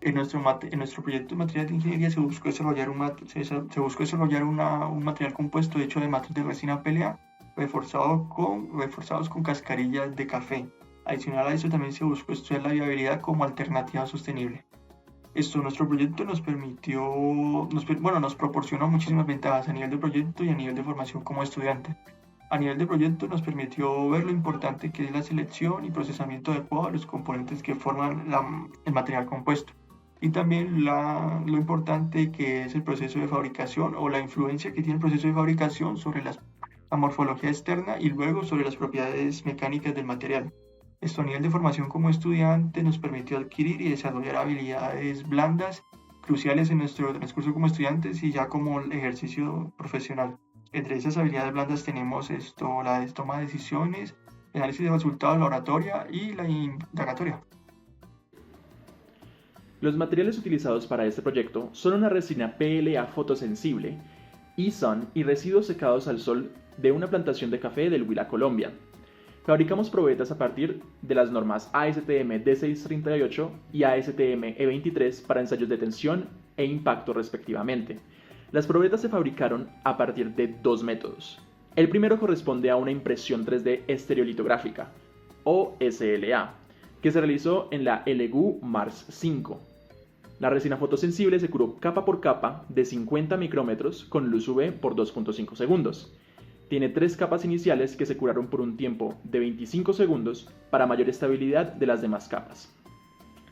En nuestro proyecto de material de ingeniería se buscó desarrollar, un material compuesto hecho de material de resina PLA reforzados con cascarillas de café. Adicional a eso también se buscó estudiar la viabilidad como alternativa sostenible. Nuestro proyecto nos proporcionó muchísimas ventajas a nivel de proyecto y a nivel de formación como estudiante. A nivel de proyecto nos permitió ver lo importante que es la selección y procesamiento adecuado de los componentes que forman el material compuesto y también lo importante que es el proceso de fabricación o la influencia que tiene el proceso de fabricación sobre la morfología externa y luego sobre las propiedades mecánicas del material. Esto a nivel de formación como estudiante nos permitió adquirir y desarrollar habilidades blandas cruciales en nuestro transcurso como estudiantes y ya como el ejercicio profesional. Entre esas habilidades blandas tenemos la toma de decisiones, el análisis de resultados, la oratoria y la indagatoria. Los materiales utilizados para este proyecto son una resina PLA fotosensible, ISON y residuos secados al sol de una plantación de café del Huila, Colombia. Fabricamos probetas a partir de las normas ASTM D638 y ASTM E23 para ensayos de tensión e impacto respectivamente. Las probetas se fabricaron a partir de dos métodos. El primero corresponde a una impresión 3D estereolitográfica, o SLA, que se realizó en la LGU Mars 5. La resina fotosensible se curó capa por capa de 50 micrómetros con luz UV por 2.5 segundos. Tiene 3 capas iniciales que se curaron por un tiempo de 25 segundos para mayor estabilidad de las demás capas.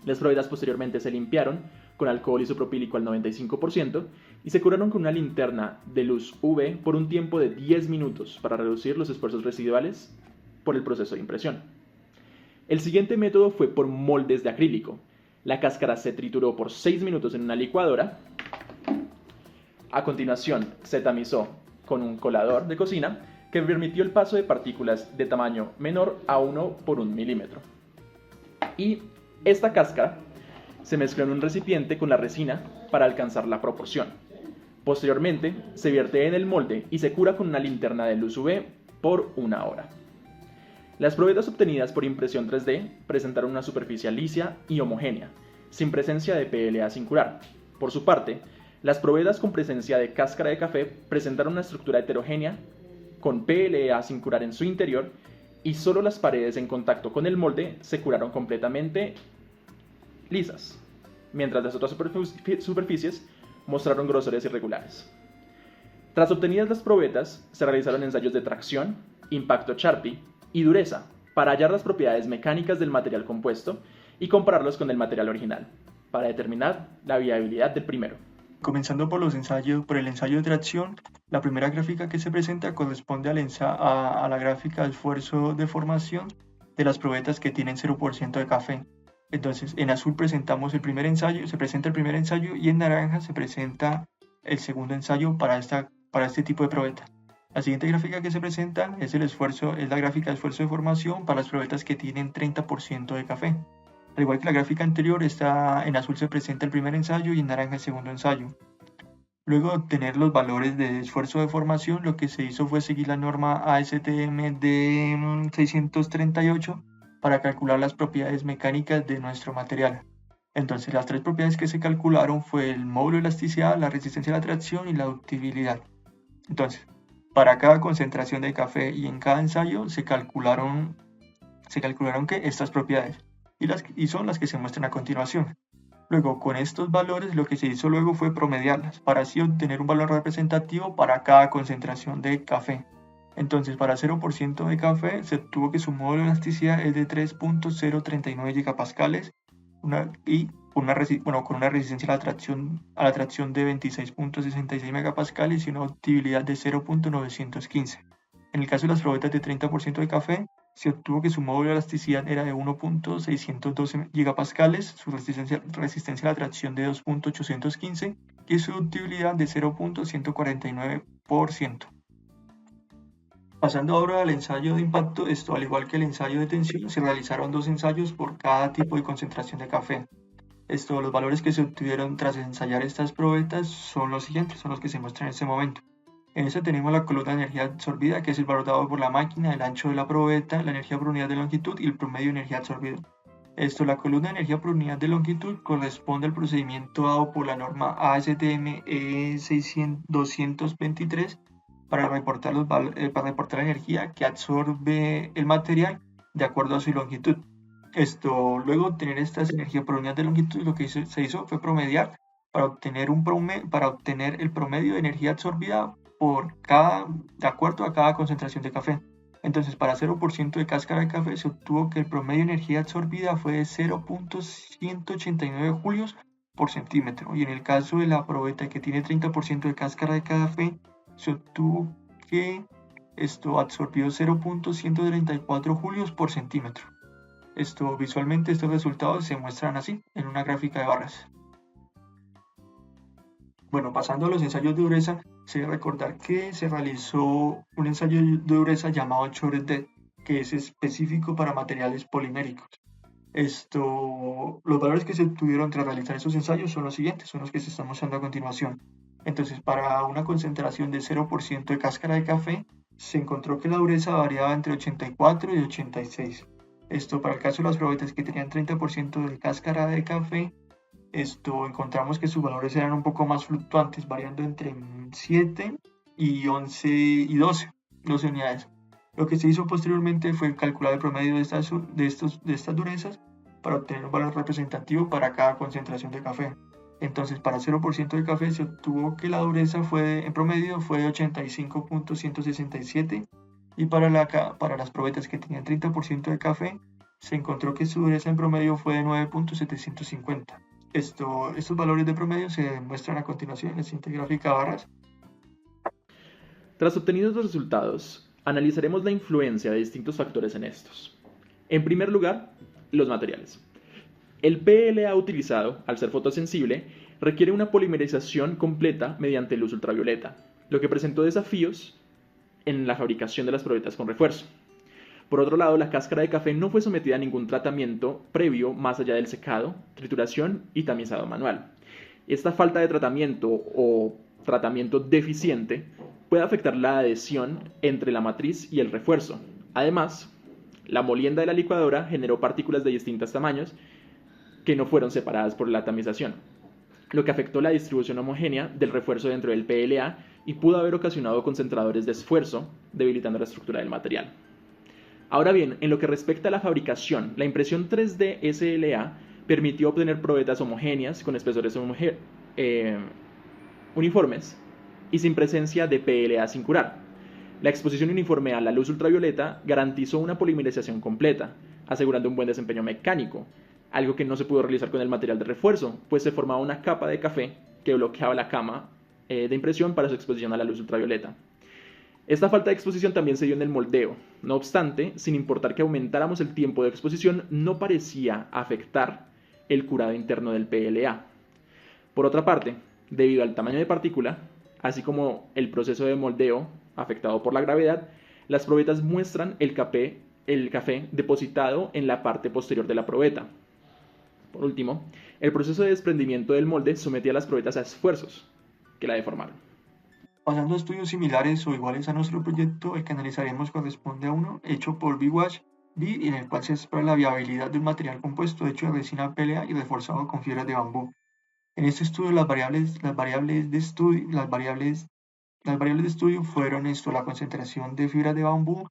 Las probetas posteriormente se limpiaron con alcohol isopropílico al 95% y se curaron con una linterna de luz UV por un tiempo de 10 minutos para reducir los esfuerzos residuales por el proceso de impresión. El siguiente método fue por moldes de acrílico. La cáscara se trituró por 6 minutos en una licuadora. A continuación se tamizó con un colador de cocina que permitió el paso de partículas de tamaño menor a 1 por 1 milímetro. Y esta cáscara se mezcló en un recipiente con la resina para alcanzar la proporción. Posteriormente, se vierte en el molde y se cura con una linterna de luz UV por 1 hora. Las probetas obtenidas por impresión 3D presentaron una superficie lisa y homogénea, sin presencia de PLA sin curar. Por su parte, las probetas con presencia de cáscara de café presentaron una estructura heterogénea, con PLA sin curar en su interior, y solo las paredes en contacto con el molde se curaron completamente lisas, mientras las otras superficies mostraron grosores irregulares. Tras obtenidas las probetas, se realizaron ensayos de tracción, impacto Charpy y dureza para hallar las propiedades mecánicas del material compuesto y compararlos con el material original, para determinar la viabilidad del primero. Comenzando por el ensayo de tracción, la primera gráfica que se presenta corresponde a la gráfica de esfuerzo de formación de las probetas que tienen 0% de café. Entonces, en azul se presenta el primer ensayo y en naranja se presenta el segundo ensayo para este tipo de probeta. La siguiente gráfica que se presenta es la gráfica de esfuerzo de formación para las probetas que tienen 30% de café. Al igual que la gráfica anterior, en azul se presenta el primer ensayo y en naranja el segundo ensayo. Luego de obtener los valores de esfuerzo de formación, lo que se hizo fue seguir la norma ASTM D638 para calcular las propiedades mecánicas de nuestro material. Entonces, las 3 propiedades que se calcularon fue el módulo de elasticidad, la resistencia a la tracción y la ductibilidad. Entonces, para cada concentración de café y en cada ensayo se calcularon estas propiedades y son las que se muestran a continuación. Luego, con estos valores, lo que se hizo luego fue promediarlas para así obtener un valor representativo para cada concentración de café. Entonces, para 0% de café se obtuvo que su módulo de elasticidad es de 3.039 gigapascales con una resistencia a la tracción de 26.66 megapascales y una ductibilidad de 0.915. En el caso de las probetas de 30% de café, se obtuvo que su módulo de elasticidad era de 1.612 gigapascales, su resistencia a la tracción de 2.815 y su ductibilidad de 0.149%. Pasando ahora al ensayo de impacto, al igual que el ensayo de tensión, se realizaron 2 ensayos por cada tipo de concentración de café. Los valores que se obtuvieron tras ensayar estas probetas son los siguientes, son los que se muestran en este momento. En esta tenemos la columna de energía absorbida, que es el valor dado por la máquina, el ancho de la probeta, la energía por unidad de longitud y el promedio de energía absorbida. La columna de energía por unidad de longitud corresponde al procedimiento dado por la norma ASTM E223 para reportar la energía que absorbe el material de acuerdo a su longitud. Luego de obtener estas energías por unidad de longitud, lo que se hizo fue promediar para obtener el promedio de energía absorbida de acuerdo a cada concentración de café. Entonces, para 0% de cáscara de café se obtuvo que el promedio de energía absorbida fue de 0.189 julios por centímetro. Y en el caso de la probeta que tiene 30% de cáscara de café, se obtuvo que absorbió 0.134 julios por centímetro. Visualmente estos resultados se muestran así, en una gráfica de barras. Bueno, pasando a los ensayos de dureza, se debe recordar que se realizó un ensayo de dureza llamado Choret-DET, que es específico para materiales poliméricos. Los valores que se obtuvieron tras realizar esos ensayos son los siguientes, son los que se están mostrando a continuación. Entonces, para una concentración de 0% de cáscara de café, se encontró que la dureza variaba entre 84 y 86. Para el caso de las probetas que tenían 30% de cáscara de café, encontramos que sus valores eran un poco más fluctuantes, variando entre 7 y 11 y 12 unidades. Lo que se hizo posteriormente fue calcular el promedio de estas durezas para obtener un valor representativo para cada concentración de café. Entonces, para 0% de café se obtuvo que la dureza en promedio fue de 85.167, y para las probetas que tenían 30% de café se encontró que su dureza en promedio fue de 9.750. Estos valores de promedio se muestran a continuación en la siguiente gráfica de barras. Tras obtenidos los resultados, analizaremos la influencia de distintos factores en estos. En primer lugar, los materiales. El PLA utilizado, al ser fotosensible, requiere una polimerización completa mediante luz ultravioleta, lo que presentó desafíos en la fabricación de las probetas con refuerzo. Por otro lado, la cáscara de café no fue sometida a ningún tratamiento previo más allá del secado, trituración y tamizado manual. Esta falta de tratamiento o tratamiento deficiente puede afectar la adhesión entre la matriz y el refuerzo. Además, la molienda de la licuadora generó partículas de distintos tamaños que no fueron separadas por la tamización, lo que afectó la distribución homogénea del refuerzo dentro del PLA y pudo haber ocasionado concentradores de esfuerzo, debilitando la estructura del material. Ahora bien, en lo que respecta a la fabricación, la impresión 3D SLA permitió obtener probetas homogéneas con espesores uniformes y sin presencia de PLA sin curar. La exposición uniforme a la luz ultravioleta garantizó una polimerización completa, asegurando un buen desempeño mecánico, algo que no se pudo realizar con el material de refuerzo, pues se formaba una capa de café que bloqueaba la cama de impresión para su exposición a la luz ultravioleta. Esta falta de exposición también se dio en el moldeo. No obstante, sin importar que aumentáramos el tiempo de exposición, no parecía afectar el curado interno del PLA. Por otra parte, debido al tamaño de partícula, así como el proceso de moldeo afectado por la gravedad, las probetas muestran el café depositado en la parte posterior de la probeta. Por último, el proceso de desprendimiento del molde sometía a las probetas a esfuerzos que la deformaron. Pasando a estudios similares o iguales a nuestro proyecto, el que analizaremos corresponde a uno hecho por BWASH B, en el cual se explora la viabilidad de un material compuesto hecho de resina PLA y reforzado con fibras de bambú. En este estudio las variables de estudio fueron la concentración de fibras de bambú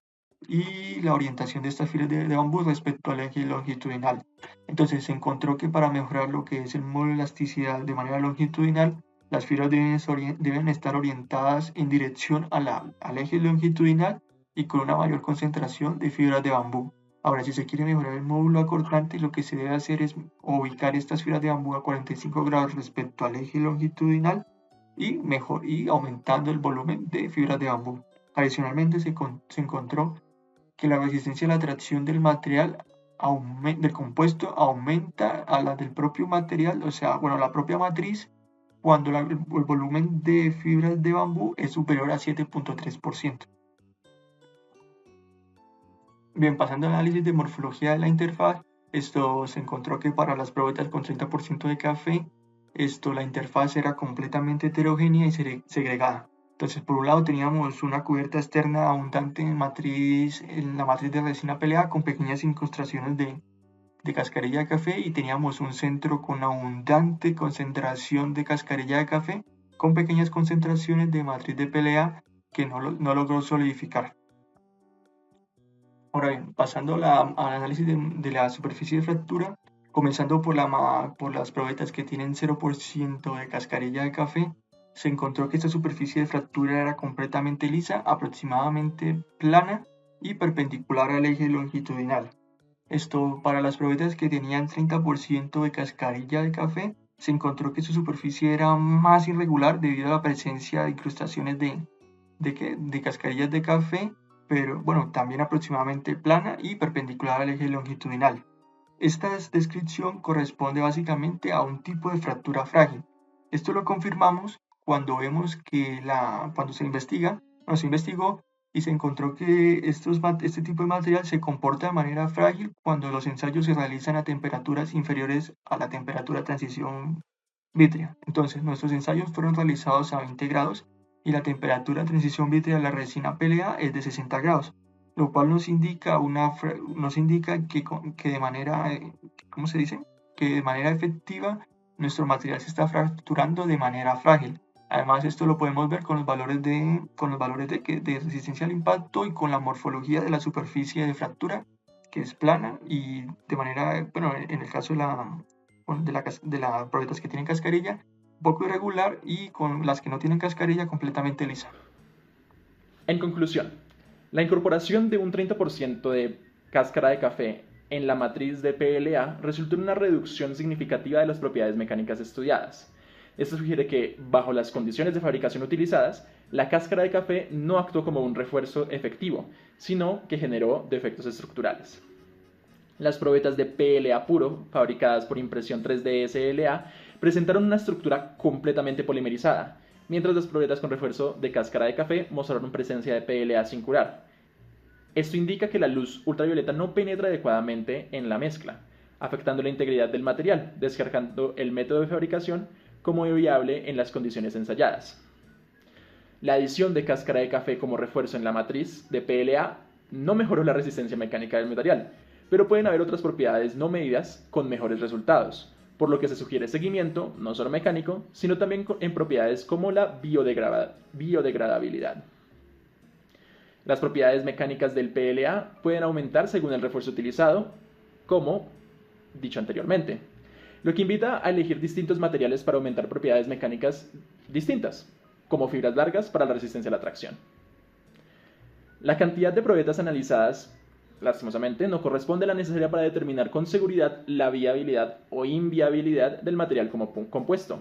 y la orientación de estas fibras de bambú respecto al eje longitudinal. Entonces se encontró que para mejorar lo que es el módulo de elasticidad de manera longitudinal, las fibras deben estar orientadas en dirección al eje longitudinal y con una mayor concentración de fibras de bambú. Ahora, si se quiere mejorar el módulo acortante, lo que se debe hacer es ubicar estas fibras de bambú a 45 grados respecto al eje longitudinal y aumentando el volumen de fibras de bambú. Adicionalmente, se encontró que la resistencia a la tracción del material del compuesto aumenta a la del propio material, la propia matriz, cuando el volumen de fibras de bambú es superior a 7.3%. Bien, pasando al análisis de morfología de la interfaz, se encontró que para las probetas con 30% de café, la interfaz era completamente heterogénea y segregada. Entonces, por un lado teníamos una cubierta externa abundante en la matriz de resina PLA con pequeñas incrustaciones de de cascarilla de café y teníamos un centro con abundante concentración de cascarilla de café con pequeñas concentraciones de matriz de PLA que no logró solidificar. Ahora bien, pasando al análisis de la superficie de fractura, comenzando por las probetas que tienen 0% de cascarilla de café, se encontró que esta superficie de fractura era completamente lisa, aproximadamente plana y perpendicular al eje longitudinal. Esto, para las probetas que tenían 30% de cascarilla de café, se encontró que su superficie era más irregular debido a la presencia de incrustaciones de cascarillas de café, pero bueno, también aproximadamente plana y perpendicular al eje longitudinal. Esta descripción corresponde básicamente a un tipo de fractura frágil. Esto lo confirmamos cuando vemos que cuando se investigó y se encontró que este tipo de material se comporta de manera frágil cuando los ensayos se realizan a temperaturas inferiores a la temperatura de transición vítrea. Entonces, nuestros ensayos fueron realizados a 20 grados y la temperatura de transición vítrea de la resina PLA es de 60 grados, lo cual nos indica que de manera, ¿cómo se dice? Que de manera efectiva nuestro material se está fracturando de manera frágil. Además, esto lo podemos ver con los valores de resistencia al impacto y con la morfología de la superficie de fractura, que es plana y de manera, bueno, en el caso de las probetas que tienen cascarilla, un poco irregular, y con las que no tienen cascarilla completamente lisa. En conclusión, la incorporación de un 30% de cáscara de café en la matriz de PLA resultó en una reducción significativa de las propiedades mecánicas estudiadas. Esto sugiere que, bajo las condiciones de fabricación utilizadas, la cáscara de café no actuó como un refuerzo efectivo, sino que generó defectos estructurales. Las probetas de PLA puro, fabricadas por impresión 3D SLA, presentaron una estructura completamente polimerizada, mientras las probetas con refuerzo de cáscara de café mostraron presencia de PLA sin curar. Esto indica que la luz ultravioleta no penetra adecuadamente en la mezcla, afectando la integridad del material, descartando el método de fabricación como viable en las condiciones ensayadas. La adición de cáscara de café como refuerzo en la matriz de PLA no mejoró la resistencia mecánica del material, pero pueden haber otras propiedades no medidas con mejores resultados, por lo que se sugiere seguimiento no solo mecánico, sino también en propiedades como la biodegradabilidad. Las propiedades mecánicas del PLA pueden aumentar según el refuerzo utilizado, como dicho anteriormente, lo que invita a elegir distintos materiales para aumentar propiedades mecánicas distintas, como fibras largas para la resistencia a la tracción. La cantidad de probetas analizadas, lastimosamente, no corresponde a la necesaria para determinar con seguridad la viabilidad o inviabilidad del material como compuesto,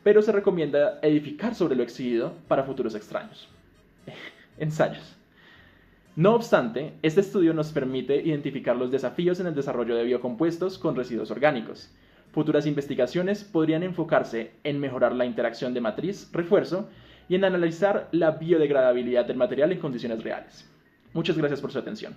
pero se recomienda edificar sobre lo exhibido para futuros ensayos. No obstante, este estudio nos permite identificar los desafíos en el desarrollo de biocompuestos con residuos orgánicos. Futuras investigaciones podrían enfocarse en mejorar la interacción de matriz-refuerzo y en analizar la biodegradabilidad del material en condiciones reales. Muchas gracias por su atención.